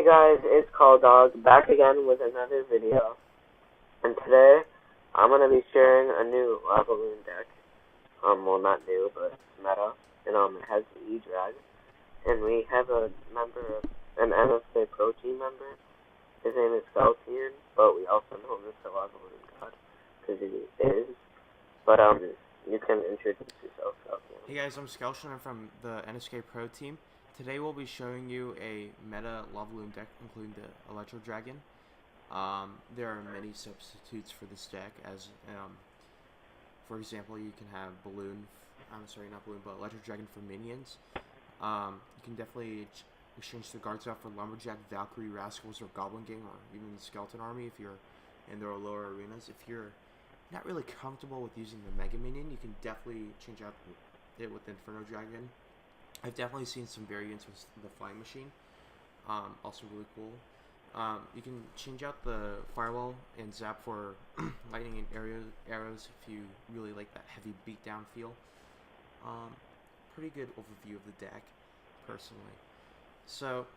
guys, it's Call Dog back again with another video. And today I'm gonna be sharing a new Lavaloon deck. Well, not new, but it's meta. And it has the E-Drag. And we have a member, an NSK Pro Team member. His name is Lavaloon, but we also know him as the Lavaloon God, because he is. But you can introduce yourself, Lavaloon. Hey guys, I'm Skelton. I'm from the NSK Pro Team. Today we'll be showing you a meta Lavaloon deck, including the Electro Dragon. There are many substitutes for this deck, as for example, you can have Electro Dragon for minions. You can definitely exchange the guards out for Lumberjack, Valkyrie, Rascals, or Goblin Gang, or even the Skeleton Army if you're in their lower arenas. If you're not really comfortable with using the Mega Minion, you can definitely change out it with Inferno Dragon. I've definitely seen some variants with the Flying Machine, also really cool. You can change out the Firewall and Zap for lightning and arrows if you really like that heavy beatdown feel. Pretty good overview of the deck, personally. So,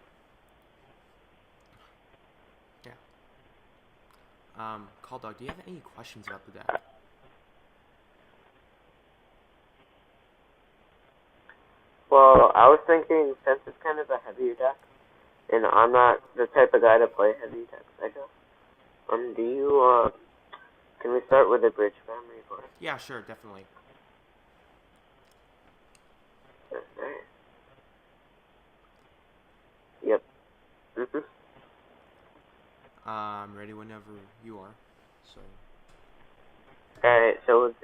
yeah. Call Dog, do you have any questions about the deck? Well, I was thinking, since it's kind of a heavier deck, and I'm not the type of guy to play heavy decks, I guess. Can we start with the bridge family first? Yeah, sure, definitely. Alright. Yep. I'm ready whenever you are, so. Alright, so is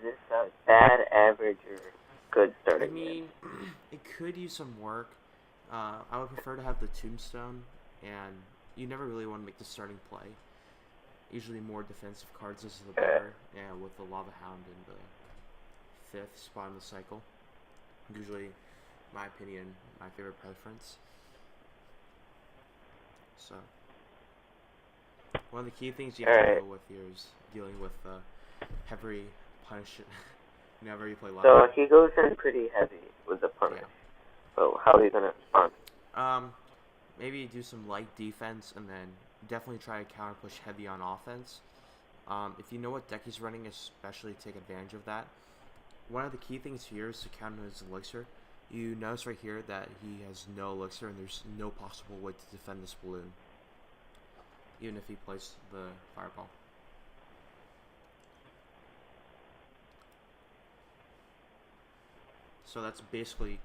this a bad, average, or good starting? I mean, it could use some work. I would prefer to have the Tombstone, and you never really want to make the starting play. Usually more defensive cards is the better, and with the Lava Hound in the 5th spot in the cycle. Usually, my opinion, my favorite preference. So, one of the key things you have to deal with here is dealing with heavy punish whenever you play Lava. So he goes in pretty heavy with the punish. Yeah. So how are you gonna respond? Maybe do some light defense, and then definitely try to counter push heavy on offense. If you know what deck he's running, especially take advantage of that. One of the key things here is to counter his elixir. You notice right here that he has no elixir, and there's no possible way to defend this balloon, even if he plays the fireball. So that's basically,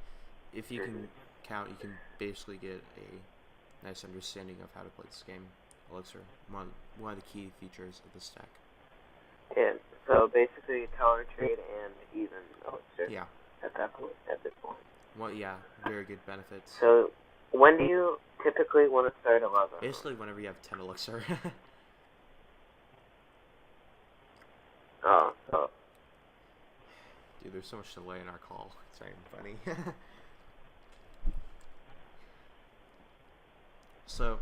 if you can count, you can basically get a nice understanding of how to play this game. Elixir, one of the key features of this deck. Yeah, so basically tower trade and even elixir. Yeah. At this point. Well, yeah, very good benefits. So, when do you typically want to start a lava? Basically, whenever you have 10 elixir. Oh. Dude, there's so much delay in our call. It's not even funny. So,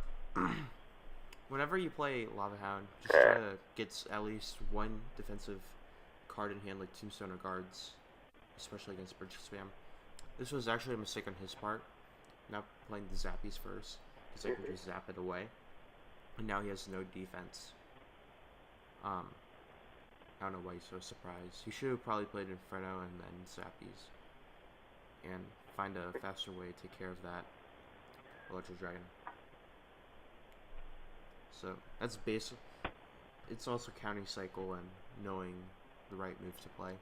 whenever you play Lava Hound, just try to get at least one defensive card in hand, like Tombstone or Guards, especially against bridge spam. This was actually a mistake on his part, not playing the Zappies first, because I can just zap it away. And now he has no defense. I don't know why he's so surprised. He should have probably played Inferno and then Zappies, and find a faster way to take care of that Electro Dragon. So that's basic. It's also counting cycle and knowing the right move to play.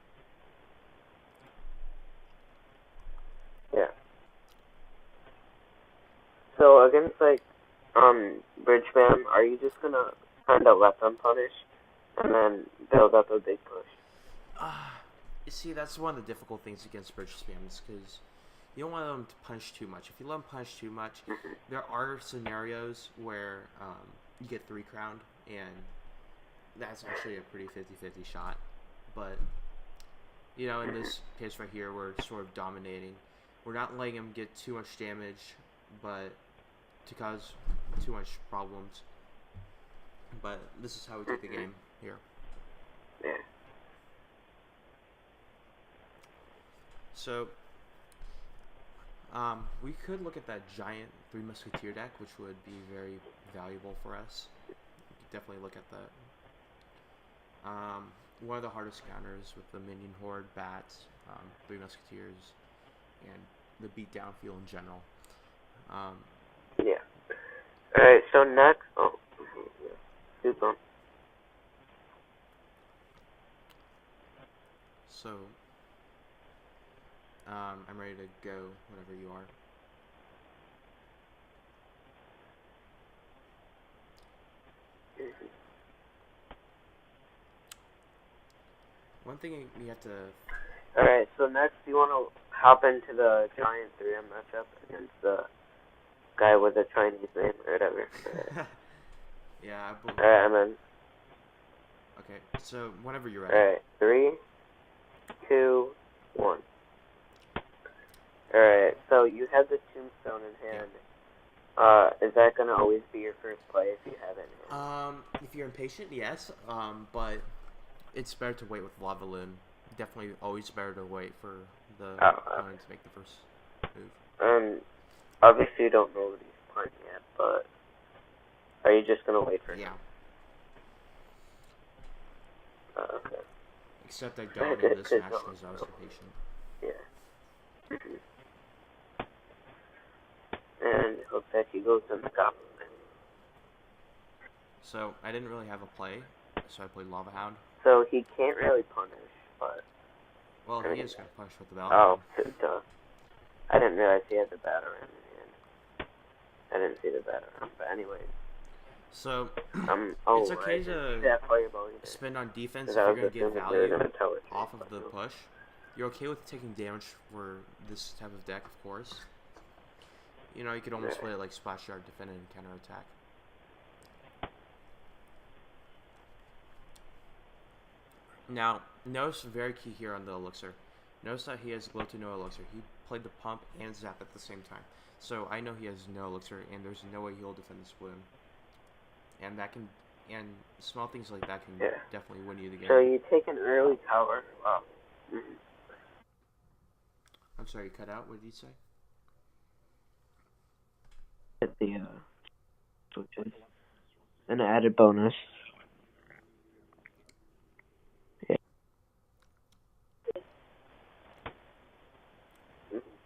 Yeah. So against bridge spam, are you just gonna kind of let them punish and then build up a big push? You see, that's one of the difficult things against bridge spams, because you don't want them to punish too much. If you let them punish too much, there are scenarios where you get 3 crowned, and that's actually a pretty 50-50 shot. But, you know, in this case right here, we're sort of dominating. We're not letting him get too much damage, but to cause too much problems. But this is how we take the game here. Yeah. So, We could look at that giant Three Musketeer deck, which would be very valuable for us. We could definitely look at that. One of the hardest counters with the Minion Horde, Bats, Three Musketeers, and the beatdown feel in general. Yeah. Alright, so next... Oh, yeah. Super. So, I'm ready to go whenever you are. One thing we have to... Alright, so next you want to hop into the Giant 3M matchup against the guy with the Chinese name or whatever. Yeah, I believe... Alright, I'm in. Okay, so whenever you're ready. Alright, 3, 2, 1. Alright, so you have the Tombstone in hand. Is that going to always be your first play if you have it in hand? If you're impatient, yes, but it's better to wait with Lavaloon. Definitely always better to wait for the opponent to make the first move. Obviously you don't know what he's playing yet, but are you just going to wait for him? Yeah. Okay. Except I don't in this match because I was impatient. Yeah. And it looks like he goes in the Goblin. So, I didn't really have a play, so I played Lava Hound. So he can't really punish, but... Well, he is going to punish with the Bell. Oh, duh. I didn't realize he had the Batarang in hand. I didn't see the Batarang, but anyways. So, it's okay to spend on defense if you're going to get value off of the push. You're okay with taking damage for this type of deck, of course. You know, you could almost play it like Splash Yard, defend and counter attack. Now, notice very key here on the Elixir. Notice that he has low to no Elixir. He played the Pump and Zap at the same time. So I know he has no Elixir, and there's no way he'll defend this Bloom. And that can, and small things like that can definitely win you the game. So you take an early tower. Wow. I'm sorry, you cut out. What did you say? Get the switches. An added bonus. Yeah.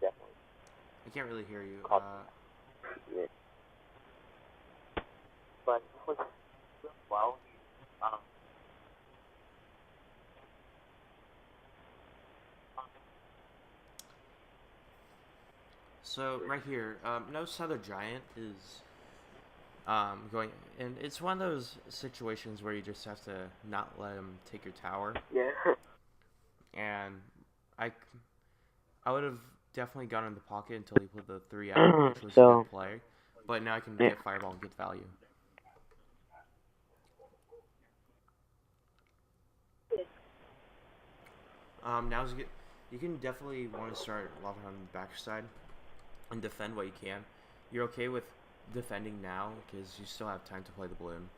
Definitely. I can't really hear you. Yeah. But well, So right here, notice how the giant is going, and it's one of those situations where you just have to not let him take your tower. Yeah. And I would have definitely gone in the pocket until he put the 3 out, which was a good play. But now I can get Fireball and get value. Now you can definitely want to start Lava on the backside and defend what you can. You're okay with defending now because you still have time to play the Balloon.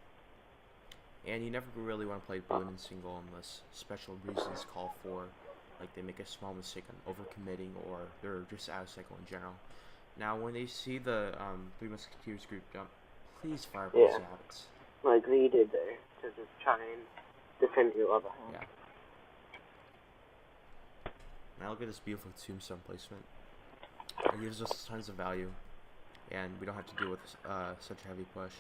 And you never really want to play Balloon in single unless special reasons call for, like they make a small mistake on overcommitting or they're just out of cycle in general. Now when they see the Three Musketeers grouped up, please Fireball Zaps. Like they did there, to just try and defend your Lava Hound. Yeah. Now look at this beautiful tombstone placement. It gives us tons of value, and we don't have to deal with such a heavy push.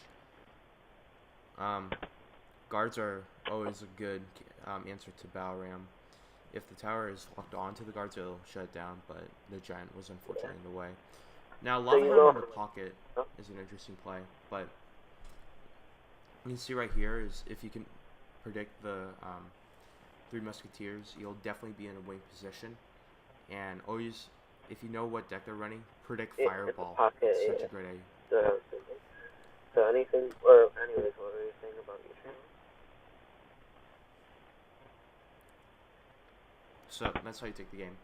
Guards are always a good answer to Bow Ram. If the tower is locked onto the guards, it'll shut it down, but the giant was unfortunately in the way. Now, Lava Hound in the pocket is an interesting play, but you can see right here is if you can predict the Three Musketeers, you'll definitely be in a wing position. And always, if you know what deck they're running, predict Fireball. It's such a great idea. So anything, or anyways, what were you saying about your channel? So that's how you take the game.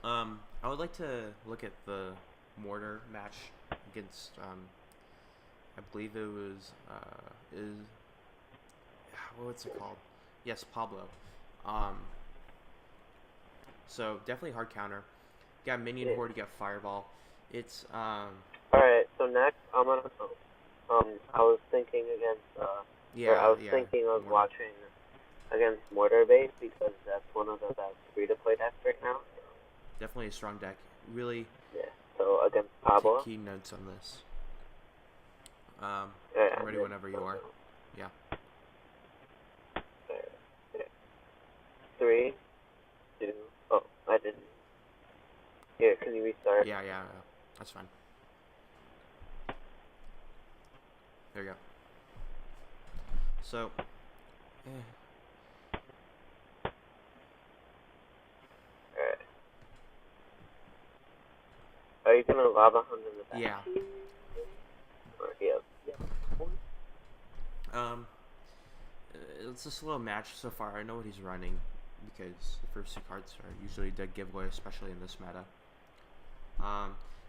I would like to look at the Mortar match against, I believe it was, what's it called? Yes, Pablo. So definitely hard counter. got Minion Horde, you got Fireball. It's Alright, so next I'm gonna I was thinking thinking of Mortar. watching against Mortar Base because that's one of the best free-to-play decks right now. Definitely a strong deck. Really. Yeah. So against Pablo. Take key notes on this. I'm Yeah, ready whenever you are. Yeah. Yeah. 3, 2. Oh, I didn't. Here, can you restart? Yeah. That's fine. There you go. So. Alright. Are you gonna Lava Hunt in the back? Yeah. Or, yeah. It's just a little match so far. I know what he's running because the first 2 cards are usually dead giveaway, especially in this meta.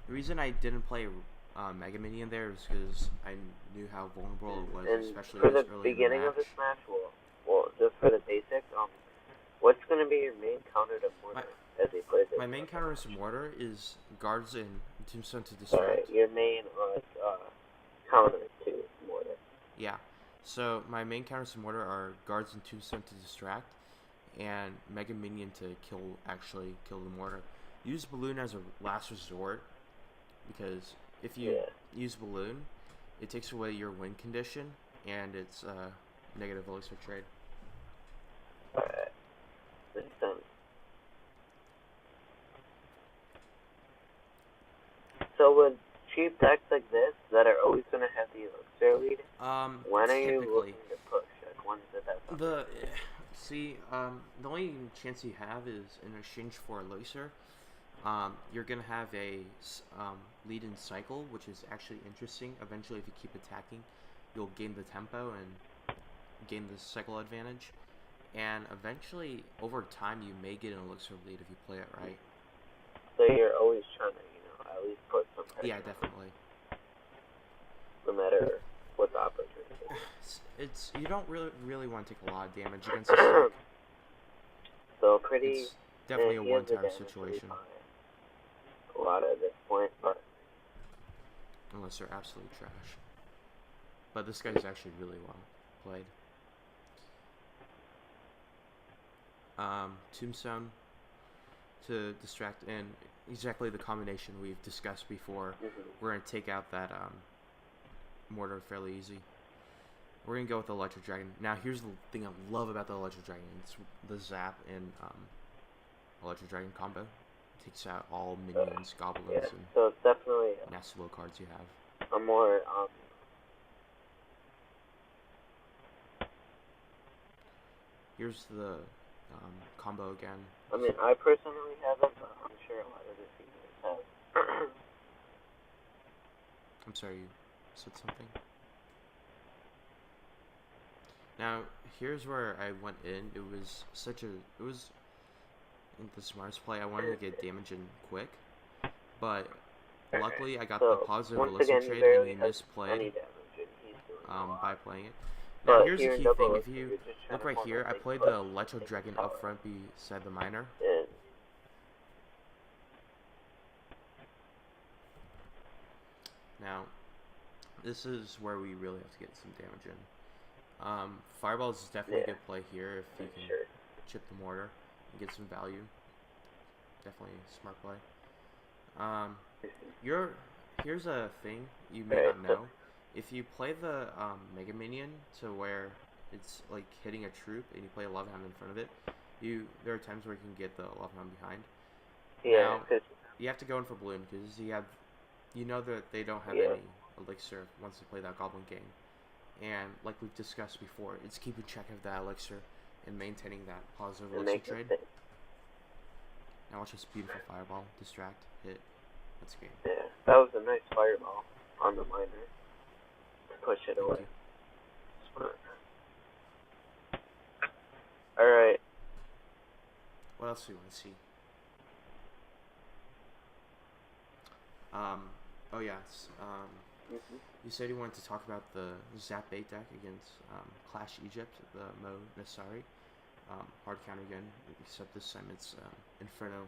The reason I didn't play Mega Minion there is because I knew how vulnerable it was, and especially for the this early beginning in the of this match, well, just for the basics, what's gonna be your main counter to Mortar as he plays it? My main counter to Mortar is guards and Tombstone to distract. Alright, your main counter to Mortar. Yeah. So my main counters to Mortar are guards and Tombstone to distract, and Mega Minion to kill the Mortar. Use Balloon as a last resort, because if you use Balloon, it takes away your win condition, and it's negative elixir trade. Alright. Makes sense. So with cheap decks like this that are always gonna have the elixir lead, when are you looking to push? Like when's the best? The only chance you have is in exchange for elixir. You're gonna have a lead in cycle, which is actually interesting. Eventually, if you keep attacking, you'll gain the tempo and gain the cycle advantage. And eventually, over time, you may get an elixir lead if you play it right. So you're always trying to, at least put some pressure. Yeah, definitely. No matter what the opportunity is. You don't really want to take a lot of damage against this deck. So it's definitely a one-time situation. A lot at this point, but unless they're absolute trash. But this guy's actually really well played. Tombstone to distract, and exactly the combination we've discussed before. We're going to take out that Mortar fairly easy. We're going to go with the Electric Dragon. Now, here's the thing I love about the Electric Dragon. It's the Zap and Electric Dragon combo. It takes out all minions, goblins, and so it's definitely nasty low cards you have. A more, Here's the combo again. I mean, I personally haven't, but I'm sure a lot of the seniors have. I'm sorry, you said something? Now, here's where I went in. It was the smartest play. I wanted to get damage in quick, but luckily I got the positive elixir trade, and he misplayed by playing it. Now, here's the key thing. If you look right here, I played the Electro Dragon up front beside the Miner. Now, this is where we really have to get some damage in. Fireball is definitely a good play here if you can chip the Mortar and get some value. Definitely a smart play. Here's a thing you may not know. If you play the Mega Minion to where it's like hitting a troop and you play a Love Hound in front of it, there are times where you can get the Love Hound behind. Yeah. Now, you have to go in for Balloon because you know that they don't have any elixir once they play that Goblin game. And like we've discussed before, it's keeping track of that elixir and maintaining that positive elixir trade. Now watch this beautiful Fireball, distract, hit. That's game. Yeah, that was a nice Fireball on the Miner. Push it away. Smart. Alright. What else do you want to see? Oh yes. You said you wanted to talk about the Zap bait deck against Clash Egypt, the Mo Nasari. Hard counter again, except this time it's Inferno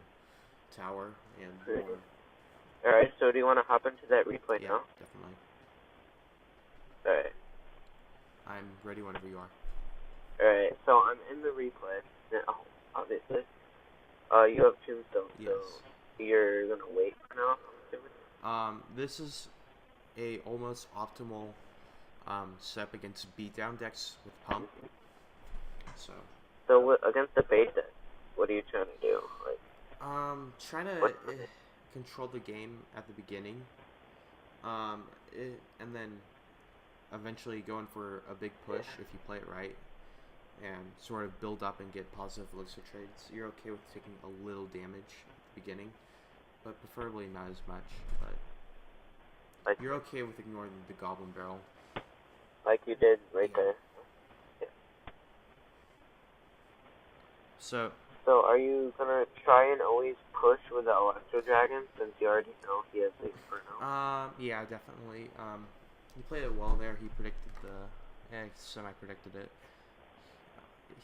tower and Pretty more. Alright, so do you want to hop into that replay Yeah, now? definitely. Alright. I'm ready whenever you are. Alright, so I'm in the replay. Now, obviously. You have Tombstone, Yes. so you're gonna wait for now, I'm assuming? This is a almost optimal step against beatdown decks with pump. So against the bait deck, what are you trying to do? Like, trying to control the game at the beginning, and then eventually going for a big push if you play it right, and sort of build up and get positive elixir trades. You're okay with taking a little damage at the beginning, but preferably not as much. But you're okay with ignoring the goblin barrel, like you did right Yeah. there. So So are you gonna try and always push with the Electro Dragon since you already know he has the Inferno? yeah, definitely. He played it well there. He predicted semi-predicted it.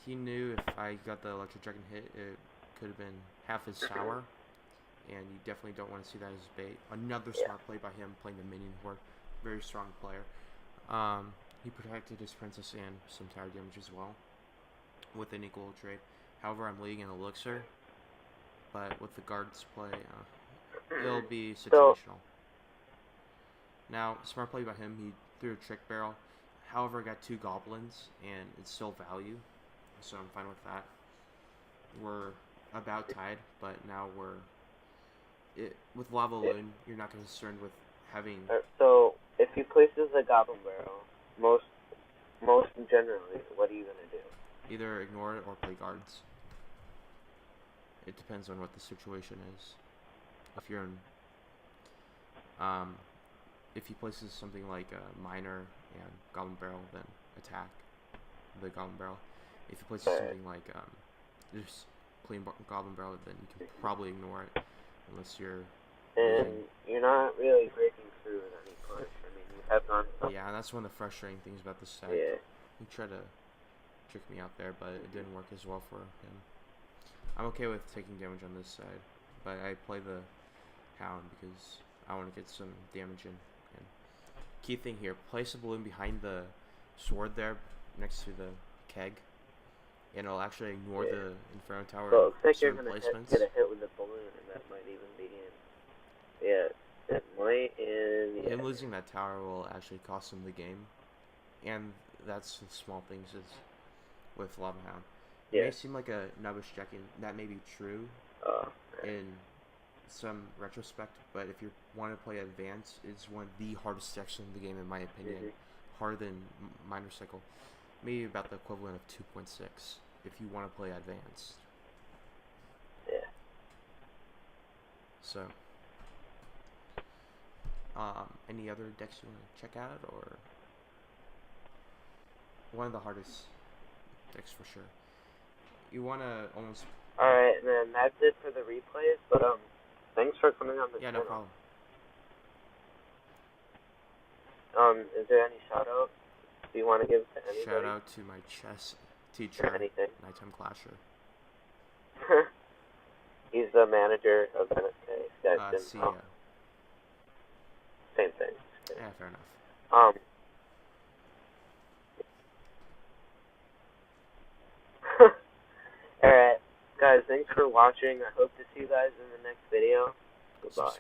He knew if I got the Electric Dragon hit, it could have been half his tower, and you definitely don't want to see that as bait. Another smart play by him, playing the minion horde. Very strong player. He protected his princess and some tower damage as well, with an equal trade. However, I'm leading an elixir, but with the guards play, it'll be situational. Now, smart play by him, he threw a trick barrel. However, I got 2 goblins, and it's still value, so I'm fine with that. We're about tied, but now with Lavaloon, you're not concerned with having... So, if he places a goblin barrel, most generally, what are you gonna do? Either ignore it or play guards. It depends on what the situation is. If you're in... if he places something like a miner and goblin barrel, then attack the goblin barrel. If he places something like just plain goblin barrel, then you can probably ignore it unless you're... And you're not really breaking through with any push. I mean, you have gone... Yeah, that's one of the frustrating things about this set. Yeah. He tried to trick me out there, but it didn't work as well for him. I'm okay with taking damage on this side, but I play the Hound because I want to get some damage in. And key thing here, place a balloon behind the sword there, next to the keg, and it'll actually ignore the Inferno Tower. So it looks like you're certain gonna placements. get a hit with the balloon, and that might even be in. Yeah, it might, and... Him losing that tower will actually cost him the game, and that's the small things is with Lava Hound. It may seem like a nubbish deck, and that may be true in some retrospect, but if you want to play advanced, it's one of the hardest decks in the game, in my opinion. Harder than Minor Cycle. Maybe about the equivalent of 2.6 if you want to play advanced. Yeah. So, any other decks you want to check out, or one of the hardest decks for sure? You want to almost... Alright, then that's it for the replays, but thanks for coming on the channel. Yeah, no problem. Is there any shout-out you want to give to anybody? Shout out to my chess teacher, Anything. Nighttime Clasher. He's the manager of NSK. CEO. Same thing. Yeah, fair enough. Alright, guys, thanks for watching. I hope to see you guys in the next video. Goodbye.